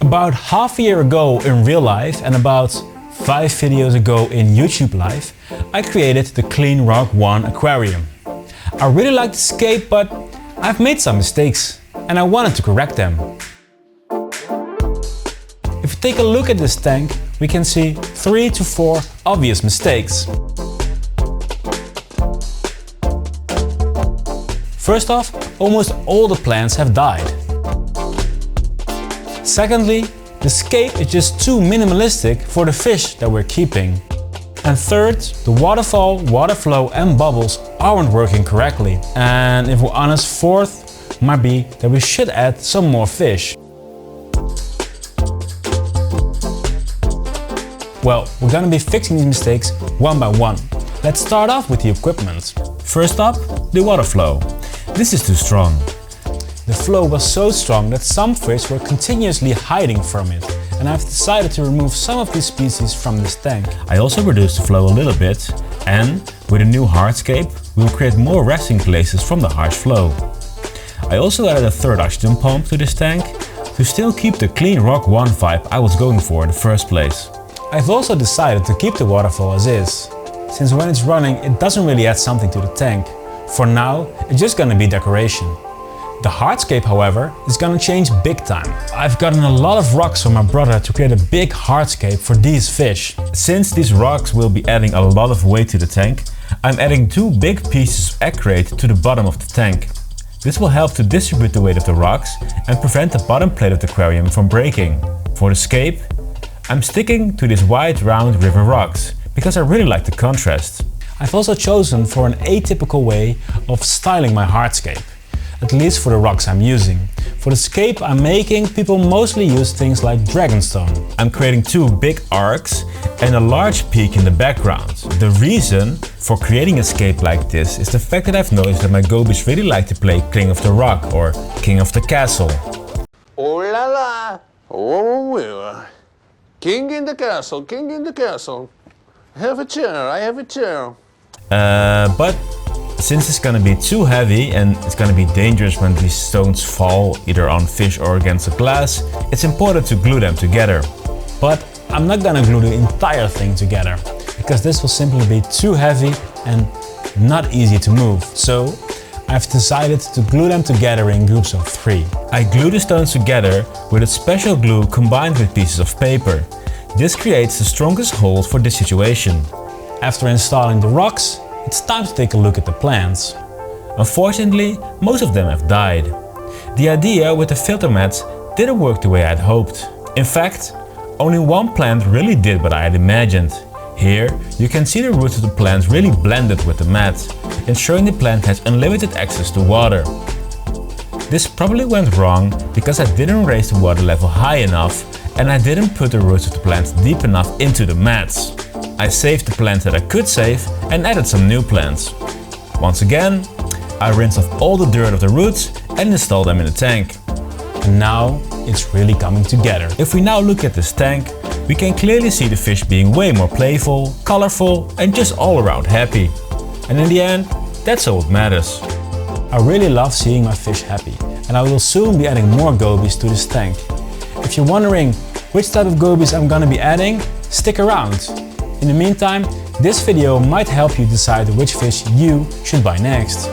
About half a year ago in real life and about 5 videos ago in YouTube Live, I created the Clean Rock One Aquarium. I really like the scape, but I've made some mistakes and I wanted to correct them. If you take a look at this tank, we can see 3 to 4 obvious mistakes. First off, almost all the plants have died. Secondly, the scape is just too minimalistic for the fish that we're keeping. And third, the waterfall, water flow and bubbles aren't working correctly. And if we're honest, fourth might be that we should add some more fish. Well, we're gonna be fixing these mistakes one by one. Let's start off with the equipment. First up, the water flow. This is too strong. The flow was so strong that some fish were continuously hiding from it, and I've decided to remove some of these species from this tank. I also reduced the flow a little bit, and with a new hardscape, we will create more resting places from the harsh flow. I also added a third oxygen pump to this tank to still keep the Clean Rock One vibe I was going for in the first place. I've also decided to keep the waterfall as is, since when it's running it doesn't really add something to the tank. For now, it's just gonna be decoration. The hardscape, however, is gonna change big time. I've gotten a lot of rocks from my brother to create a big hardscape for these fish. Since these rocks will be adding a lot of weight to the tank, I'm adding 2 big pieces of acrate to the bottom of the tank. This will help to distribute the weight of the rocks and prevent the bottom plate of the aquarium from breaking. For the scape, I'm sticking to these wide round river rocks because I really like the contrast. I've also chosen for an atypical way of styling my hardscape. At least for the rocks I'm using. For the scape I'm making, people mostly use things like dragonstone. I'm creating 2 big arcs and a large peak in the background. The reason for creating a scape like this is the fact that I've noticed that my gobies really like to play King of the Rock or King of the Castle. Oh la la! Oh, King in the castle, king in the castle. Have a chair, I have a chair. But since it's gonna be too heavy and it's gonna be dangerous when these stones fall either on fish or against the glass, it's important to glue them together. But I'm not gonna glue the entire thing together, because this will simply be too heavy and not easy to move. So I've decided to glue them together in groups of 3. I glue the stones together with a special glue combined with pieces of paper. This creates the strongest hold for this situation. After installing the rocks, it's time to take a look at the plants. Unfortunately, most of them have died. The idea with the filter mats didn't work the way I'd hoped. In fact, only one plant really did what I had imagined. Here, you can see the roots of the plant really blended with the mat, ensuring the plant has unlimited access to water. This probably went wrong because I didn't raise the water level high enough and I didn't put the roots of the plants deep enough into the mats. I saved the plants that I could save and added some new plants. Once again, I rinsed off all the dirt of the roots and installed them in the tank. And now it's really coming together. If we now look at this tank, we can clearly see the fish being way more playful, colorful and just all around happy. And in the end, that's all that matters. I really love seeing my fish happy, and I will soon be adding more gobies to this tank. If you're wondering which type of gobies I'm gonna be adding, stick around. In the meantime, this video might help you decide which fish you should buy next.